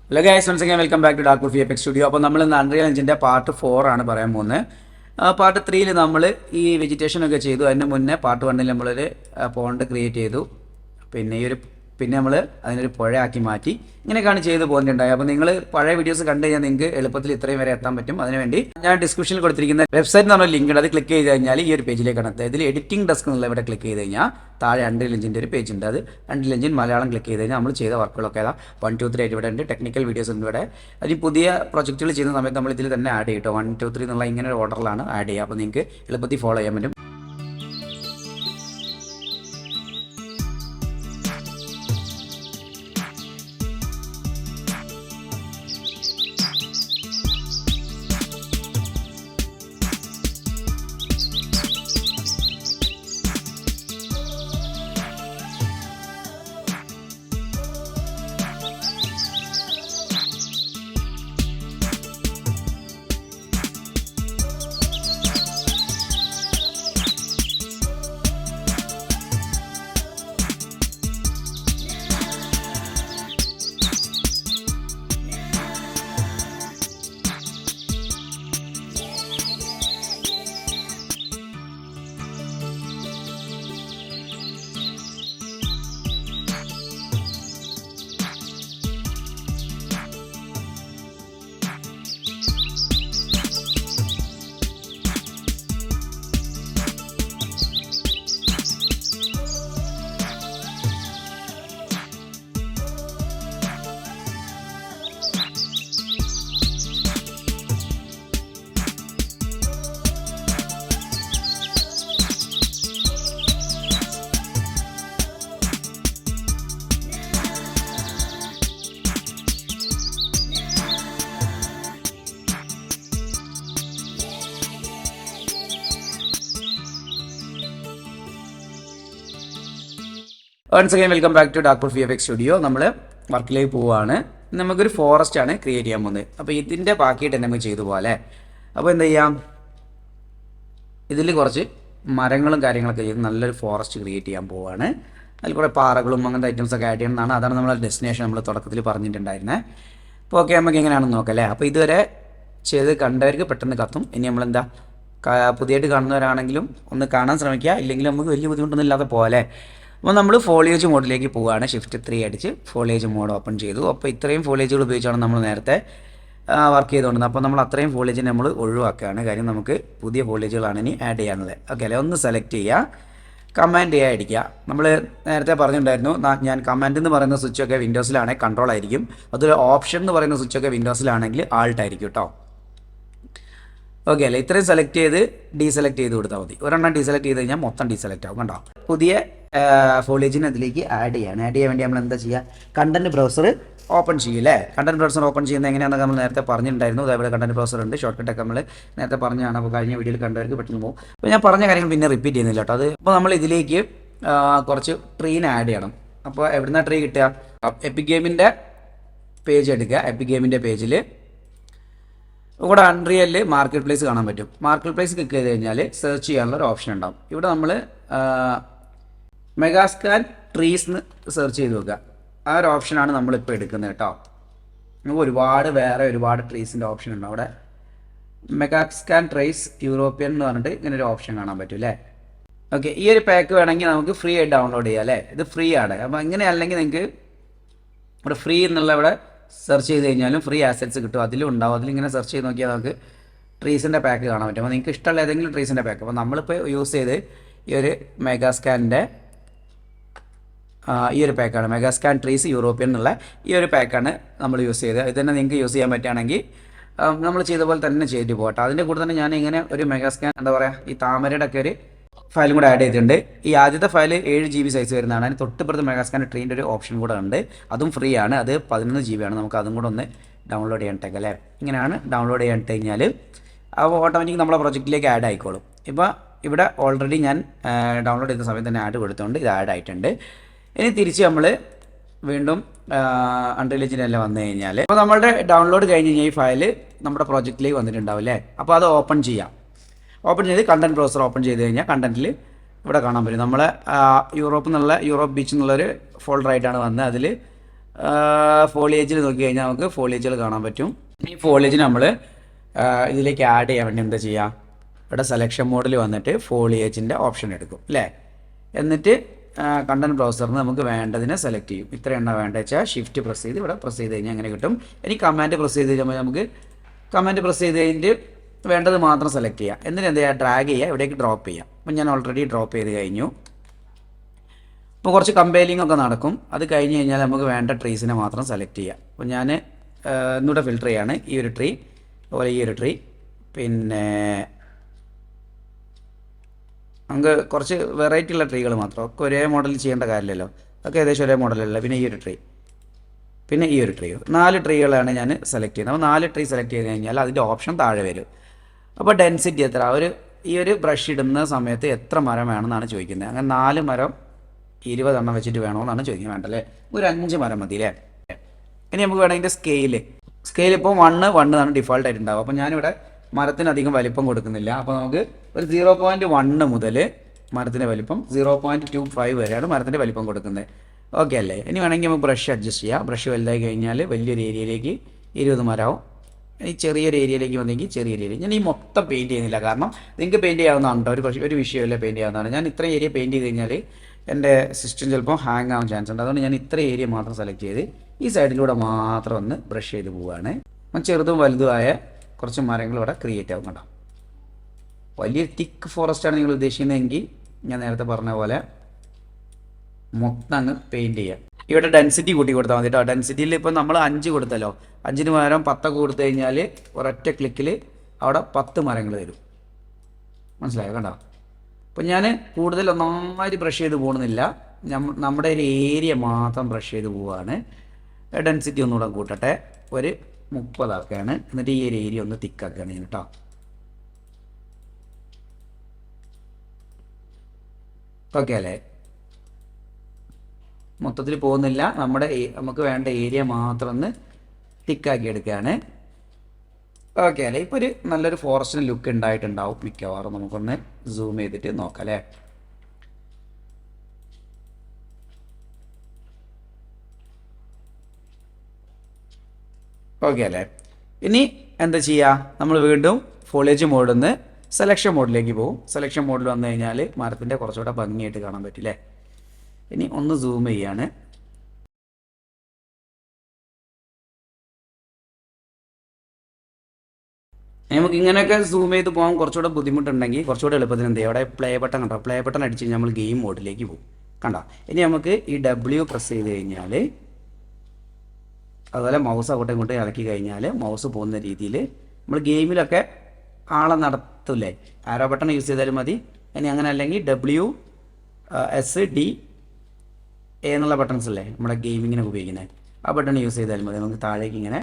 Hello guys, once again welcome back to Dark VFX Studio. അപ്പോൾ നമ്മൾ ഇന്ന് unreal എഞ്ചിൻ്റെ പാർട്ട് 4 ആണ് പറയാൻ പോകുന്നത്. പാർട്ട് 3 നമ്മൾ ഈ വെജിറ്റേഷൻ ഒക്കെ ചെയ്തു. അതിന് മുന്നേ പാർട്ട് 1 നമ്മളൊരു പോണ്ട് ക്രിയേറ്റ് ചെയ്തു. പിന്നെ നമ്മൾ അതിനൊരു പുഴയാക്കി മാറ്റി. ഇങ്ങനെയൊക്കെയാണ് ചെയ്ത് പോകുന്നുണ്ടായി. അപ്പോൾ നിങ്ങൾ പഴയ വീഡിയോസ് കണ്ടു കഴിഞ്ഞാൽ നിങ്ങൾക്ക് എളുപ്പത്തിൽ ഇത്രയും വരെ എത്താൻ പറ്റും. അതിനുവേണ്ടി ഞാൻ ഡിസ്ക്രിപ്ഷനിൽ കൊടുത്തിരിക്കുന്ന വെബ്സൈറ്റ് എന്ന് പറഞ്ഞ ലിങ്ക് ഉണ്ട്. അത് ക്ലിക്ക് ചെയ്ത് കഴിഞ്ഞാൽ ഈ ഒരു പേജിലേക്കാണ് എത്തുക. ഇതിൽ എഡിറ്റിംഗ് ഡെസ്ക് എന്നുള്ള ഇവിടെ ക്ലിക്ക് ചെയ്ത് കഴിഞ്ഞാൽ താഴെ അൺറിയൽ എഞ്ചിൻ്റെ ഒരു പേജ് ഉണ്ട്. അത് അൺറിയൽ എഞ്ചിൻ മലയാളം ക്ലിക്ക് ചെയ്ത് കഴിഞ്ഞാൽ നമ്മൾ ചെയ്ത വർക്കുകളൊക്കെ ഏതാ 1, 2, 3 ആയിട്ട് ഇവിടെ ഉണ്ട്. ടെക്നിക്കൽ വീഡിയോസ് ഉണ്ട് ഇവിടെ. അതിൽ പുതിയ പ്രൊജക്റ്റുകൾ ചെയ്യുന്ന സമയത്ത് നമ്മൾ ഇതിൽ തന്നെ ആഡ് ചെയ്യും. 1, 2, 3 എന്നുള്ള ഇങ്ങനെ ഒരു ഓർഡറിലാണ് ആഡ് ചെയ്യുക. അപ്പോൾ നിങ്ങൾക്ക് എളുപ്പത്തിൽ ഫോളോ ചെയ്യാൻ പറ്റും. Once again welcome back to Dark VFX Studio. നമ്മൾ വർക്കിലേക്ക് പോവുകയാണ്. നമുക്കൊരു ഫോറസ്റ്റ് ആണ് ക്രിയേറ്റ് ചെയ്യാൻ പോകുന്നത്. അപ്പോൾ ഇതിൻ്റെ ബാക്കിയിട്ട് നമുക്ക് ചെയ്തു പോലെ. അപ്പോൾ എന്ത് ചെയ്യാം, ഇതിൽ കുറച്ച് മരങ്ങളും കാര്യങ്ങളൊക്കെ ചെയ്ത് നല്ലൊരു ഫോറസ്റ്റ് ക്രിയേറ്റ് ചെയ്യാൻ പോവുകയാണ്. അതിൽ കുറേ പാറകളും അങ്ങനത്തെ ഐറ്റംസൊക്കെ ആഡ് ചെയ്യണമെന്നാണ്. അതാണ് നമ്മളെ ഡെസ്റ്റിനേഷൻ നമ്മൾ തുടക്കത്തിൽ പറഞ്ഞിട്ടുണ്ടായിരുന്നത്. അപ്പോൾ ഓക്കെ, നമുക്ക് എങ്ങനെയാണെന്ന് നോക്കാം അല്ലേ. അപ്പോൾ ഇതുവരെ ചെയ്ത് കണ്ടവർക്ക് പെട്ടെന്ന് കത്തും. ഇനി നമ്മളെന്താ പുതിയതായിട്ട് കാണുന്നവരാണെങ്കിലും ഒന്ന് കാണാൻ ശ്രമിക്കുക. ഇല്ലെങ്കിൽ നമുക്ക് വലിയ ബുദ്ധിമുട്ടൊന്നും ഇല്ലാതെ പോലെ. അപ്പോൾ നമ്മൾ ഫോളിയേജ് മോഡിലേക്ക് പോവുകയാണ്. ഷിഫ്റ്റ് 3 അടിച്ച് ഫോളിയേജ് മോഡ് ഓപ്പൺ ചെയ്തു. അപ്പോൾ ഇത്രയും ഫോളിയേജുകൾ ഉപയോഗിച്ചാണ് നമ്മൾ നേരത്തെ വർക്ക് ചെയ്തുകൊണ്ടിരുന്നത്. അപ്പോൾ നമ്മൾ അത്രയും ഫോളിയേജിനെ നമ്മൾ ഒഴിവാക്കുകയാണ്. കാര്യം നമുക്ക് പുതിയ ഫോളിയേജുകളാണ് ഇനി ആഡ് ചെയ്യാനുള്ളത്. ഓക്കെ അല്ലേ, ഒന്ന് സെലക്ട് ചെയ്യുക, കമാൻഡ് ചെയ്യാൻ അടിക്കുക. നമ്മൾ നേരത്തെ പറഞ്ഞിട്ടുണ്ടായിരുന്നു, ഞാൻ കമാൻഡ് എന്ന് പറയുന്ന സ്വിച്ചൊക്കെ വിൻഡോസിലാണെങ്കിൽ കൺട്രോൾ ആയിരിക്കും. അതൊരു ഓപ്ഷൻ എന്ന് പറയുന്ന സ്വിച്ചൊക്കെ വിൻഡോസിലാണെങ്കിൽ ആൾട്ട് ആയിരിക്കും കേട്ടോ. ഓക്കെ അല്ലേ, ഇത്രയും സെലക്ട് ചെയ്ത് ഡീസെലക്ട് ചെയ്ത് കൊടുത്താൽ മതി. ഒരെണ്ണം ഡീസെലക്ട് ചെയ്ത് കഴിഞ്ഞാൽ മൊത്തം ഡീസെലക്ട് ആവും കണ്ടോ. പുതിയ ഫോളിയേജിന് അതിലേക്ക് ആഡ് ചെയ്യാൻ വേണ്ടി നമ്മൾ എന്താ ചെയ്യുക, കണ്ടന്റ് ബ്രൗസർ ഓപ്പൺ ചെയ്യും അല്ലേ. കണ്ടന്റ് ബ്രൗസർ ഓപ്പൺ ചെയ്യുന്നത് എങ്ങനെയാണെന്ന് നമ്മൾ നേരത്തെ പറഞ്ഞിട്ടുണ്ടായിരുന്നു. അതേപോലെ കണ്ടന്റ് ബ്രൗസർ ഉണ്ട്, ഷോർട്ട് കട്ടൊക്കെ നമ്മൾ നേരത്തെ പറഞ്ഞാണ്. അപ്പോൾ കഴിഞ്ഞ വീഡിയോയിൽ കണ്ടവർക്ക് പെട്ടെന്ന് പോകും. അപ്പോൾ ഞാൻ പറഞ്ഞ കാര്യങ്ങൾ പിന്നെ റിപ്പീറ്റ് ചെയ്യുന്നില്ല കേട്ടോ. അത് അപ്പോൾ നമ്മൾ ഇതിലേക്ക് കുറച്ച് ട്രീനെ ആഡ് ചെയ്യണം. അപ്പോൾ എവിടുന്ന ട്രീ കിട്ടുക, എപ്പിക് ഗെയിമിൻ്റെ പേജ് എടുക്കുക. എപ്പിക് ഗെയിമിൻ്റെ പേജിൽ ഇവിടെ അൺറിയലിൽ മാർക്കറ്റ് പ്ലേസ് കാണാൻ പറ്റും. മാർക്കറ്റ് പ്ലേസ് ക്ലിക്ക് ചെയ്ത് കഴിഞ്ഞാൽ സെർച്ച് ചെയ്യാനുള്ള ഒരു ഓപ്ഷൻ ഉണ്ടാവും. ഇവിടെ നമ്മൾ മെഗാസ്കാൻ ട്രീസ് എന്ന് സെർച്ച് ചെയ്ത് നോക്കുക. ആ ഒരു ഓപ്ഷനാണ് നമ്മളിപ്പോൾ എടുക്കുന്നത് കേട്ടോ. നമുക്ക് വേറെ ഒരുപാട് ട്രീസിൻ്റെ ഓപ്ഷൻ ഉണ്ട്. അവിടെ മെഗാസ്കാൻ ട്രീസ് യൂറോപ്യൻ എന്ന് പറഞ്ഞിട്ട് ഇങ്ങനെ ഒരു ഓപ്ഷൻ കാണാൻ പറ്റും അല്ലേ. ഓക്കെ, ഈ ഒരു പാക്ക് വേണമെങ്കിൽ നമുക്ക് ഫ്രീ ആയിട്ട് ഡൗൺലോഡ് ചെയ്യാം അല്ലേ. ഇത് ഫ്രീ ആണ്. അപ്പോൾ ഇങ്ങനെ അല്ലെങ്കിൽ നിങ്ങൾക്ക് ഇവിടെ ഫ്രീ എന്നുള്ള ഇവിടെ സെർച്ച് ചെയ്ത് കഴിഞ്ഞാലും ഫ്രീ ആസറ്റ്സ് കിട്ടും. അതിലും ഉണ്ടാവും. അതിലിങ്ങനെ സെർച്ച് ചെയ്ത് നോക്കിയാൽ നമുക്ക് ട്രീസിൻ്റെ പാക്ക് കാണാൻ പറ്റും. അപ്പോൾ നിങ്ങൾക്ക് ഇഷ്ടമുള്ള ഏതെങ്കിലും ട്രീസിൻ്റെ പാക്ക്. അപ്പോൾ നമ്മളിപ്പോൾ യൂസ് ചെയ്ത് ഈ ഒരു മെഗാസ്കാനിൻ്റെ ഈ ഒരു പാക്കാണ്, മെഗാസ്കാൻ ട്രീസ് യൂറോപ്യൻ എന്നുള്ള ഈ ഒരു പാക്കാണ് നമ്മൾ യൂസ് ചെയ്തത്. ഇത് തന്നെ നിങ്ങൾക്ക് യൂസ് ചെയ്യാൻ പറ്റുകയാണെങ്കിൽ നമ്മൾ ചെയ്ത പോലെ തന്നെ ചെയ്തിട്ട് പോകട്ടെ. അതിൻ്റെ കൂടെ തന്നെ ഞാൻ ഇങ്ങനെ ഒരു മെഗാസ്കാൻ എന്താ പറയുക, ഈ താമരയുടെ ഒക്കെ ഒരു ഫയലും കൂടെ ആഡ് ചെയ്തിട്ടുണ്ട്. ഈ ആദ്യത്തെ ഫയൽ 7 GB സൈസ് വരുന്നതാണ്. അതിന് തൊട്ടിപ്പുറത്ത് മെഗാസ്കാൻ ട്രീൻ്റെ ഒരു ഓപ്ഷൻ കൂടെ ഉണ്ട്. അതും ഫ്രീ ആണ്. അത് 11 GB ആണ്. നമുക്ക് അതും കൂടെ ഒന്ന് ഡൗൺലോഡ് ചെയ്യാനിട്ടേക്ക് അല്ലേ. ഇങ്ങനെയാണ് ഡൗൺലോഡ് ചെയ്യാനിട്ട് കഴിഞ്ഞാൽ അപ്പോൾ ഓട്ടോമാറ്റിക് നമ്മളെ പ്രൊജക്റ്റിലേക്ക് ആഡ് ആയിക്കോളും. ഇപ്പോൾ ഇവിടെ ഓൾറെഡി ഞാൻ ഡൗൺലോഡ് ചെയ്ത സമയത്ത് തന്നെ ആഡ് കൊടുത്തുകൊണ്ട് ഇത് ആഡ് ആയിട്ടുണ്ട്. ഇനി തിരിച്ച് നമ്മൾ വീണ്ടും അൺറിയൽ എഞ്ചിനെല്ലാം വന്നു കഴിഞ്ഞാൽ അപ്പോൾ നമ്മളുടെ ഡൗൺലോഡ് കഴിഞ്ഞ് കഴിഞ്ഞാൽ ഈ ഫയൽ നമ്മുടെ പ്രോജക്റ്റിലേക്ക് വന്നിട്ടുണ്ടാവും അല്ലേ. അപ്പോൾ അത് ഓപ്പൺ ചെയ്യാം. ഓപ്പൺ ചെയ്ത് കണ്ടന്റ് ബ്രൗസർ ഓപ്പൺ ചെയ്ത് കഴിഞ്ഞാൽ കണ്ടന്റിൽ ഇവിടെ കാണാൻ പറ്റും. നമ്മളെ യൂറോപ്പ് ബീച്ച് എന്നുള്ളൊരു ഫോൾഡറായിട്ടാണ് വന്നത്. അതിൽ ഫോളിയേജിൽ നോക്കി കഴിഞ്ഞാൽ നമുക്ക് ഫോളിയേജുകൾ കാണാൻ പറ്റും. ഈ ഫോളിയേജ് നമ്മൾ ഇതിലേക്ക് ആഡ് ചെയ്യാൻ വേണ്ടി എന്താ ചെയ്യുക, ഇവിടെ സെലക്ഷൻ മോഡിൽ വന്നിട്ട് ഫോളിയേജിൻ്റെ ഓപ്ഷൻ എടുക്കും അല്ലേ. എന്നിട്ട് കണ്ടന്റ് ബ്രൗസറിന് നമുക്ക് വേണ്ടതിനെ സെലക്ട് ചെയ്യും. ഇത്ര എണ്ണ വേണ്ട വെച്ചാൽ ഷിഫ്റ്റ് പ്രസ് ചെയ്ത് ഇവിടെ പ്രസ് ചെയ്ത് കഴിഞ്ഞാൽ അങ്ങനെ കിട്ടും. ഇനി കമാൻഡ് പ്രസ് ചെയ്ത് കഴിയുമ്പോൾ നമുക്ക് കമാൻഡ് പ്രസ് ചെയ്ത് കഴിഞ്ഞിട്ട് വേണ്ടത് മാത്രം സെലക്ട് ചെയ്യുക. എന്നിട്ട് എന്ത് ചെയ്യുക, ഡ്രാഗ് ചെയ്യുക, ഇവിടേക്ക് ഡ്രോപ്പ് ചെയ്യുക. അപ്പം ഞാൻ ഓൾറെഡി ഡ്രോപ്പ് ചെയ്ത് കഴിഞ്ഞു. അപ്പോൾ കുറച്ച് കമ്പൈലിംഗ് ഒക്കെ നടക്കും. അത് കഴിഞ്ഞ് കഴിഞ്ഞാൽ നമുക്ക് വേണ്ട ട്രീസിനെ മാത്രം സെലക്ട് ചെയ്യാം. അപ്പോൾ ഞാൻ ഒന്നുകൂടെ ഫിൽട്ടർ ചെയ്യാണ്. ഈ ഒരു ട്രീ, അതുപോലെ ഈ ഒരു ട്രീ, പിന്നെ നമുക്ക് കുറച്ച് വെറൈറ്റി ഉള്ള ട്രീകൾ മാത്രം, ഒക്കെ ഒരേ മോഡലിൽ ചെയ്യേണ്ട കാര്യമില്ലല്ലോ, ഒക്കെ ഏകദേശം ഒരേ മോഡലല്ല. പിന്നെ ഈ ഒരു ട്രീ, പിന്നെ ഈ ഒരു ട്രീ, 4 ട്രീകളാണ് ഞാൻ സെലക്ട് ചെയ്യുന്നത്. അപ്പോൾ 4 ട്രീ സെലക്ട് ചെയ്ത് കഴിഞ്ഞാൽ അതിൻ്റെ ഓപ്ഷൻ താഴെ വരും. അപ്പോൾ ഡെൻസിറ്റി എത്ര, ഈ ഒരു ബ്രഷ് ഇടുന്ന സമയത്ത് എത്ര മരം വേണമെന്നാണ് ചോദിക്കുന്നത്. അങ്ങനെ 4 മരം 20 എണ്ണം വെച്ചിട്ട് വേണമെന്നാണ് ചോദിക്കുന്നത്. വേണ്ടല്ലേ, ഒരു 5 മരം മതി അല്ലേ. ഇനി നമുക്ക് വേണമെങ്കിൽ സ്കെയിൽ ഇപ്പോൾ 1 എന്നാണ് ഡിഫോൾട്ടായിട്ട് ഉണ്ടാവുക. അപ്പോൾ ഞാനിവിടെ മരത്തിനധികം വലിപ്പം കൊടുക്കുന്നില്ല. അപ്പോൾ നമുക്ക് ഒരു 0.1 മുതൽ മരത്തിൻ്റെ വലിപ്പം 0.25 വരെയാണ് മരത്തിൻ്റെ വലിപ്പം കൊടുക്കുന്നത്. ഓക്കെ അല്ലേ. ഇനി വേണമെങ്കിൽ നമുക്ക് ബ്രഷ് അഡ്ജസ്റ്റ് ചെയ്യാം. ബ്രഷ് വലുതായി കഴിഞ്ഞാൽ വലിയൊരു ഏരിയയിലേക്ക് 20 മരമാവും. ഈ ചെറിയൊരു ഏരിയയിലേക്ക് വന്നെങ്കിൽ ചെറിയൊരു ഏരിയ. ഞാൻ ഈ മൊത്തം പെയിൻറ്റ് ചെയ്യുന്നില്ല, കാരണം നിങ്ങൾക്ക് പെയിൻറ്റ് ചെയ്യാവുന്നതാണ് കേട്ടോ, ഒരു വിഷയമില്ല, പെയിൻറ്റ് ചെയ്യാവുന്നതാണ്. ഞാൻ ഇത്ര ഏരിയ പെയിൻറ്റ് ചെയ്ത് കഴിഞ്ഞാൽ എൻ്റെ സിസ്റ്റം ചിലപ്പോൾ ഹാങ് ആവാൻ ചാൻസ് ഉണ്ട്. അതുകൊണ്ട് ഞാൻ ഇത്ര ഏരിയ മാത്രം സെലക്ട് ചെയ്ത് ഈ സൈഡിലൂടെ മാത്രം ഒന്ന് ബ്രഷ് ചെയ്ത് പോവുകയാണ്. ചെറുതും വലുതുമായ കുറച്ച് മരങ്ങൾ ഇവിടെ ക്രിയേറ്റ് ആവും കേട്ടോ. വലിയ തിക്ക് ഫോറസ്റ്റാണ് നിങ്ങൾ ഉദ്ദേശിക്കുന്നതെങ്കിൽ ഞാൻ നേരത്തെ പറഞ്ഞ പോലെ മൊത്തം അങ്ങ് പെയിൻറ്റ് ചെയ്യാം. ഇവിടെ ഡെൻസിറ്റി കൂട്ടി കൊടുത്താൽ മതി കേട്ടോ. ഡെൻസിറ്റിയിൽ ഇപ്പോൾ നമ്മൾ 5 കൊടുത്തല്ലോ, 5-ന് പകരം 10 കൊടുത്തു കഴിഞ്ഞാൽ ഒരൊറ്റ ക്ലിക്കിൽ അവിടെ 10 മരങ്ങൾ തരും. മനസ്സിലായോ കണ്ടോ. അപ്പോൾ ഞാൻ കൂടുതൽ ഒന്നാമത് ബ്രഷ് ചെയ്ത് പോകുന്നില്ല, നമ്മുടെ ഒരു ഏരിയ മാത്രം ബ്രഷ് ചെയ്ത് പോവുകയാണ്. ഡെൻസിറ്റി ഒന്നുകൂടെ കൂട്ടട്ടെ, ഒരു 30 ആക്കുകയാണ്. എന്നിട്ട് ഈ ഒരു ഏരിയ ഒന്ന് തിക്കാക്കുകയാണ് ഞാൻ കേട്ടോ. ഓക്കെ അല്ലേ, മൊത്തത്തിൽ പോകുന്നില്ല, നമുക്ക് വേണ്ട ഏരിയ മാത്രം ഒന്ന് തിക്കാക്കി എടുക്കുകയാണ്. ഓക്കെ അല്ലേ. ഇപ്പോൾ ഒരു നല്ലൊരു ഫോറസ്റ്റിന് ലുക്ക് ഉണ്ടായിട്ടുണ്ടാവും മിക്കവാറും. നമുക്കൊന്ന് സൂം ചെയ്തിട്ട് നോക്കാം അല്ലേ. ഓക്കെ അല്ലേ. ഇനി എന്താ ചെയ്യുക, നമ്മൾ വീണ്ടും ഫോളിയേജ് മോഡിൽ നിന്ന് സെലക്ഷൻ മോഡിലേക്ക് പോകും. സെലക്ഷൻ മോഡിൽ വന്നു കഴിഞ്ഞാൽ മരത്തിൻ്റെ കുറച്ചുകൂടെ ഭംഗിയായിട്ട് കാണാൻ പറ്റില്ലേ. ഇനി ഒന്ന് സൂം ചെയ്യാണ്. നമുക്ക് ഇങ്ങനെയൊക്കെ സൂം ചെയ്ത് പോകാൻ കുറച്ചുകൂടെ ബുദ്ധിമുട്ടുണ്ടെങ്കിൽ കുറച്ചുകൂടെ എളുപ്പത്തിന് എന്ത് ചെയ്യുക, അവിടെ പ്ലേ ബട്ടൺ കണ്ടോ, പ്ലേ ബട്ടൺ അടിച്ച് കഴിഞ്ഞാൽ നമ്മൾ ഗെയിം മോഡിലേക്ക് പോകും കണ്ടോ. ഇനി നമുക്ക് ഈ W പ്രസ് ചെയ്ത് കഴിഞ്ഞാൽ, അതുപോലെ മൗസ് അങ്ങോട്ടും ഇങ്ങോട്ടും ഇളക്കി കഴിഞ്ഞാൽ മൗസ് പോകുന്ന രീതിയിൽ നമ്മൾ ഗെയിമിലൊക്കെ ആളെ നടത്തില്ലേ, ആരോ ബട്ടൺ യൂസ് ചെയ്താലും മതി. ഇനി അങ്ങനെ അല്ലെങ്കിൽ WSD എന്നുള്ള ബട്ടൺസ് അല്ലേ നമ്മുടെ ഗെയിമിങ്ങിനൊക്കെ ഉപയോഗിക്കുന്നത്, ആ ബട്ടൺ യൂസ് ചെയ്താലും മതി. നമുക്ക് താഴേക്ക് ഇങ്ങനെ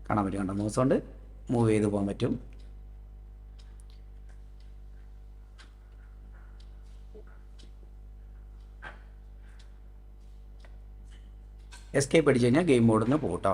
കാണാൻ പറ്റും കണ്ടോ, മൗസ് കൊണ്ട് മൂവ് ചെയ്ത് പോകാൻ പറ്റും. എസ്കേപ്പ് അടിച്ച് കഴിഞ്ഞാൽ ഗെയിം മോഡിൽ നിന്ന് പോകട്ടോ.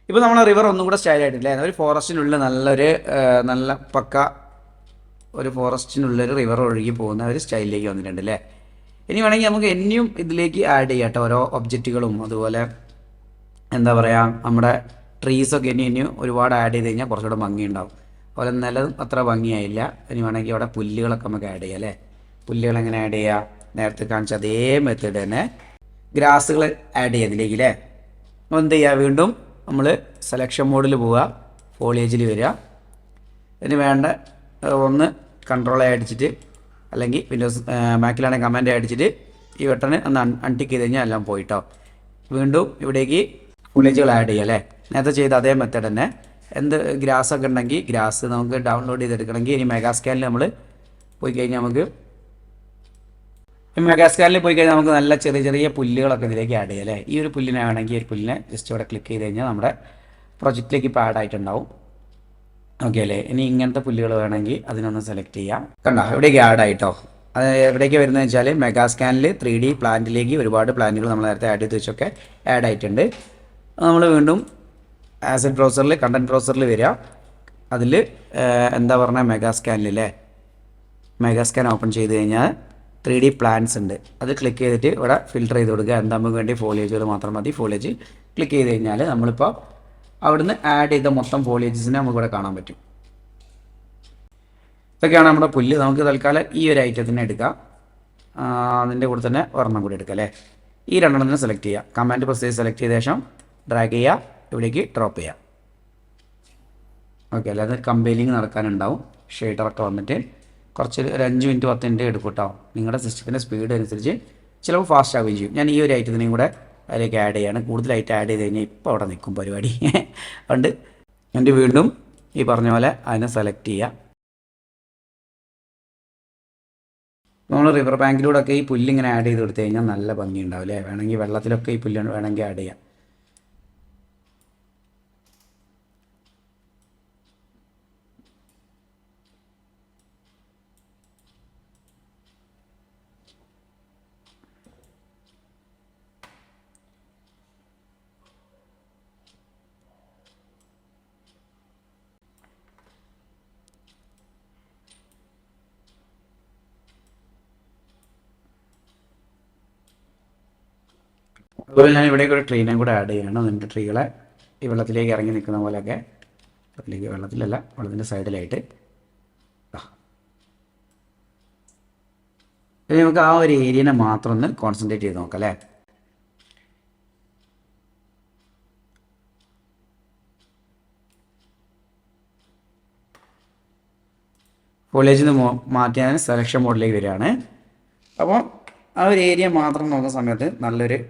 ഇപ്പോൾ നമ്മളെ റിവർ ഒന്നും കൂടെ സ്റ്റൈൽ ആയിട്ടില്ലേ, ഒരു ഫോറസ്റ്റിനുള്ളിൽ നല്ല പക്ക ഒരു ഫോറസ്റ്റിനുള്ളൊരു റിവർ ഒഴുകി പോകുന്ന ഒരു സ്റ്റൈലിലേക്ക് വന്നിട്ടുണ്ട് അല്ലേ. ഇനി വേണമെങ്കിൽ നമുക്ക് ഇനിയും ഇതിലേക്ക് ആഡ് ചെയ്യാം കേട്ടോ, ഓരോ ഒബ്ജക്റ്റുകളും അതുപോലെ എന്താ പറയുക നമ്മുടെ ട്രീസൊക്കെ ഇനിയും ഒരുപാട് ആഡ് ചെയ്ത് കഴിഞ്ഞാൽ കുറച്ചുകൂടെ ഭംഗിയുണ്ടാവും. അതുപോലെ നിലം അത്ര ഭംഗിയായില്ല. ഇനി വേണമെങ്കിൽ അവിടെ പുല്ലുകളൊക്കെ നമുക്ക് ആഡ് ചെയ്യാം അല്ലേ. പുല്ലുകൾ എങ്ങനെ ആഡ് ചെയ്യുക, നേരത്തെ കാണിച്ച അതേ മെത്തേഡ് തന്നെ ഗ്രാസുകൾ ആഡ് ചെയ്യുക ഇതിലേക്ക് അല്ലേ. അപ്പോൾ എന്ത് ചെയ്യുക, വീണ്ടും നമ്മൾ സെലക്ഷൻ മോഡിൽ പോവുക, ഫോളിയേജിൽ വരിക. ഇതിന് വേണ്ട ഒന്ന് കൺട്രോൾ അടിച്ചിട്ട് അല്ലെങ്കിൽ വിൻഡോസ് മാക്കിലാണെങ്കിൽ കമാൻഡ് അടിച്ചിട്ട് ഈ ബട്ടൺ ഒന്ന് അൺടിക്ക് ചെയ്ത് കഴിഞ്ഞാൽ എല്ലാം പോയിട്ടോ. വീണ്ടും ഇവിടേക്ക് ഫോളിയേജുകൾ ആഡ് ചെയ്യുക അല്ലേ, നേരത്തെ ചെയ്ത അതേ മെത്തേഡ് തന്നെ. ഗ്രാസൊക്കെ ഉണ്ടെങ്കിൽ ഗ്രാസ് നമുക്ക് ഡൗൺലോഡ് ചെയ്തെടുക്കണമെങ്കിൽ ഇനി മെഗാസ്കാനിൽ നമ്മൾ പോയി കഴിഞ്ഞാൽ നമുക്ക് നല്ല ചെറിയ ചെറിയ പുല്ലുകളൊക്കെ ഇതിലേക്ക് ആഡ് ചെയ്യാം അല്ലേ. ഈ ഒരു പുല്ലിനെ വേണമെങ്കിൽ ഒരു പുല്ലിനെ ജസ്റ്റ് ഇവിടെ ക്ലിക്ക് ചെയ്ത് കഴിഞ്ഞാൽ നമ്മുടെ പ്രൊജക്റ്റിലേക്ക് ഇപ്പോൾ ആഡ് ആയിട്ടുണ്ടാവും. ഓക്കെ അല്ലേ. ഇനി ഇങ്ങനത്തെ പുല്ലുകൾ വേണമെങ്കിൽ അതിനൊന്ന് സെലക്ട് ചെയ്യാം. കണ്ടോ ഇവിടേക്ക് ആഡ് ആയിട്ടോ. അത് എവിടേക്ക് വരുന്നതെന്ന് വെച്ചാൽ മെഗാ സ്കാനിൽ 3D പ്ലാന്റിലേക്ക് ഒരുപാട് പ്ലാന്റുകൾ നമ്മൾ നേരത്തെ ആഡ് ചെയ്ത് വെച്ചൊക്കെ ആഡ് ആയിട്ടുണ്ട്. നമ്മൾ വീണ്ടും ആസറ്റ് ബ്രൗസറിൽ കണ്ടൻറ് ബ്രൗസറിൽ വരിക. അതിൽ എന്താ പറഞ്ഞാൽ മെഗാ സ്കാനിലല്ലേ, മെഗാ സ്കാൻ ഓപ്പൺ ചെയ്ത് കഴിഞ്ഞാൽ 3D പ്ലാന്റ്സ് ഉണ്ട്. അത് ക്ലിക്ക് ചെയ്തിട്ട് ഇവിടെ ഫിൽറ്റർ ചെയ്ത് കൊടുക്കുക. എന്താ നമുക്ക് വേണ്ടി ഫോളിയേജുകൾ മാത്രം മതി. ഫോളിയേജ് ക്ലിക്ക് ചെയ്ത് കഴിഞ്ഞാൽ നമ്മളിപ്പോൾ അവിടുന്ന് ആഡ് ചെയ്ത മൊത്തം ഫോളിയേജസിനെ നമുക്കിവിടെ കാണാൻ പറ്റും. ഇതൊക്കെയാണ് നമ്മുടെ പുല്ല്. നമുക്ക് തൽക്കാലം ഈ ഒരു ഐറ്റത്തിനെ എടുക്കാം. അതിൻ്റെ കൂടെ തന്നെ ഒരെണ്ണം കൂടി എടുക്കാം അല്ലേ. ഈ രണ്ടെണ്ണത്തിനെ സെലക്ട് ചെയ്യുക. കമാൻഡ് പ്രസ് ചെയ്ത് സെലക്ട് ചെയ്ത ശേഷം ഡ്രാഗ് ചെയ്യുക, ഇവിടേക്ക് ഡ്രോപ്പ് ചെയ്യുക. ഓക്കെ, അല്ലാതെ കമ്പൈലിങ് നടക്കാനുണ്ടാവും. ഷെയ്ഡറൊക്കെ വന്നിട്ട് കുറച്ച് ഒരു 5 മിനിറ്റ് 10 മിനിറ്റ് എടുക്കും കേട്ടോ. നിങ്ങളുടെ സിസ്റ്റത്തിൻ്റെ സ്പീഡ് അനുസരിച്ച് ചിലപ്പോൾ ഫാസ്റ്റ് ആവുകയും ചെയ്യും. ഞാൻ ഈ ഒരു ഐറ്റത്തിനെയും കൂടെ അതിലേക്ക് ആഡ് ചെയ്യുകയാണ്. കൂടുതലായിട്ട് ആഡ് ചെയ്ത് കഴിഞ്ഞാൽ ഇപ്പോൾ അവിടെ നിൽക്കും പരിപാടി. അതുകൊണ്ട് എൻ്റെ വീണ്ടും ഈ പറഞ്ഞ പോലെ അതിനെ സെലക്ട് ചെയ്യുക. നമ്മൾ റിവർ ബാങ്കിലൂടെയൊക്കെ ഈ പുല്ലിങ്ങനെ ആഡ് ചെയ്ത് കൊടുത്തു കഴിഞ്ഞാൽ നല്ല ഭംഗി ഉണ്ടാവും അല്ലേ. വേണമെങ്കിൽ വെള്ളത്തിലൊക്കെ ഈ പുല്ല് വേണമെങ്കിൽ ആഡ് ചെയ്യാം. അതുപോലെ ഞാൻ ഇവിടേക്ക് ഒരു ട്രീനെ കൂടെ ആഡ് ചെയ്യണം. എന്നിട്ട് ട്രീകളെ ഈ വെള്ളത്തിലേക്ക് ഇറങ്ങി നിൽക്കുന്ന പോലെയൊക്കെ, അതിലേക്ക് വെള്ളത്തിലല്ല, വെള്ളത്തിൻ്റെ സൈഡിലായിട്ട്. ഇനി നമുക്ക് ആ ഒരു ഏരിയനെ മാത്രം ഒന്ന് കോൺസെൻട്രേറ്റ് ചെയ്ത് നോക്കാം അല്ലേ. ഫോളിയേജിൽ നിന്ന് മാറ്റാൻ സെലക്ഷൻ മോഡിലേക്ക് വരികയാണ്. അപ്പോൾ ആ ഒരു ഏരിയ മാത്രം നോക്കുന്ന സമയത്ത് നല്ലൊരു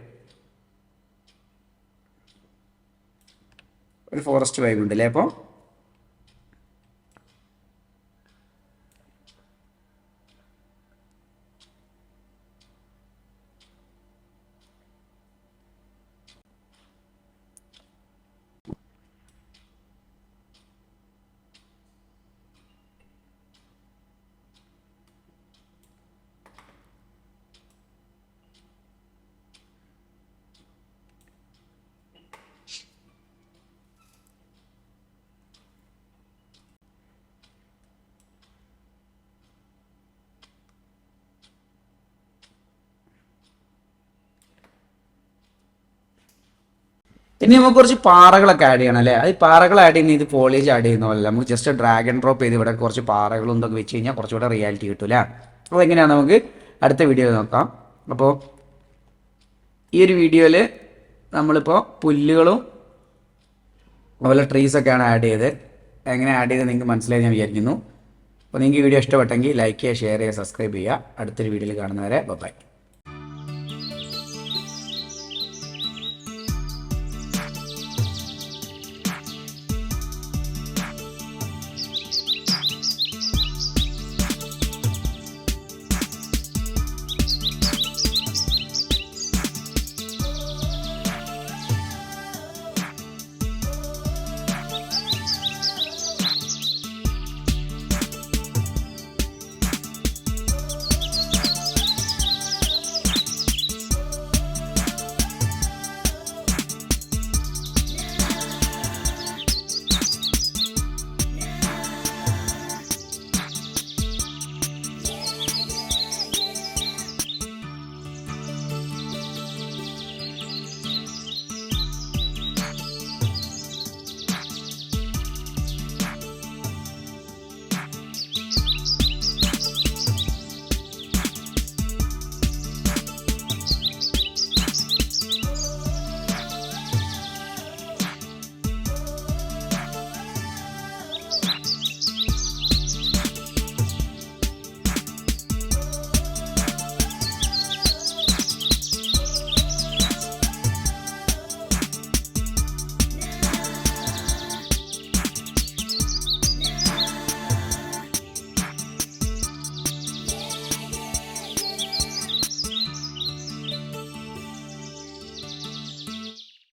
ഫോറസ്റ്റ് വൈബ് ഉണ്ട് അല്ലേ. അപ്പോൾ ഇനി നമുക്ക് കുറച്ച് പാറകളൊക്കെ ആഡ് ചെയ്യണം അല്ലേ. അത് പാറകൾ ആഡ് ചെയ്യുന്ന ഇത് ഫോളിയേജ് ആഡ് ചെയ്യുന്ന പോലെ നമുക്ക് ജസ്റ്റ് ഡ്രാഗ് ആൻഡ് ഡ്രോപ്പ് ചെയ്ത് ഇവിടെ കുറച്ച് പാറകളും ഇതൊക്കെ വെച്ച് കഴിഞ്ഞാൽ കുറച്ചുകൂടെ റിയാലിറ്റി കിട്ടില്ല. അപ്പോൾ എങ്ങനെയാണ് നമുക്ക് അടുത്ത വീഡിയോയിൽ നോക്കാം. അപ്പോൾ ഈ ഒരു വീഡിയോയിൽ നമ്മളിപ്പോൾ പുല്ലുകളും അതുപോലെ ട്രീസൊക്കെയാണ് ആഡ് ചെയ്ത്. എങ്ങനെ ആഡ് ചെയ്ത് നിങ്ങൾക്ക് മനസ്സിലായി ഞാൻ വിചാരിക്കുന്നു. അപ്പോൾ നിങ്ങൾക്ക് ഈ വീഡിയോ ഇഷ്ടപ്പെട്ടെങ്കിൽ ലൈക്ക് ചെയ്യുക, ഷെയർ ചെയ്യുക, സബ്സ്ക്രൈബ് ചെയ്യുക. അടുത്തൊരു വീഡിയോയിൽ കാണുന്നവരെ ബൈ.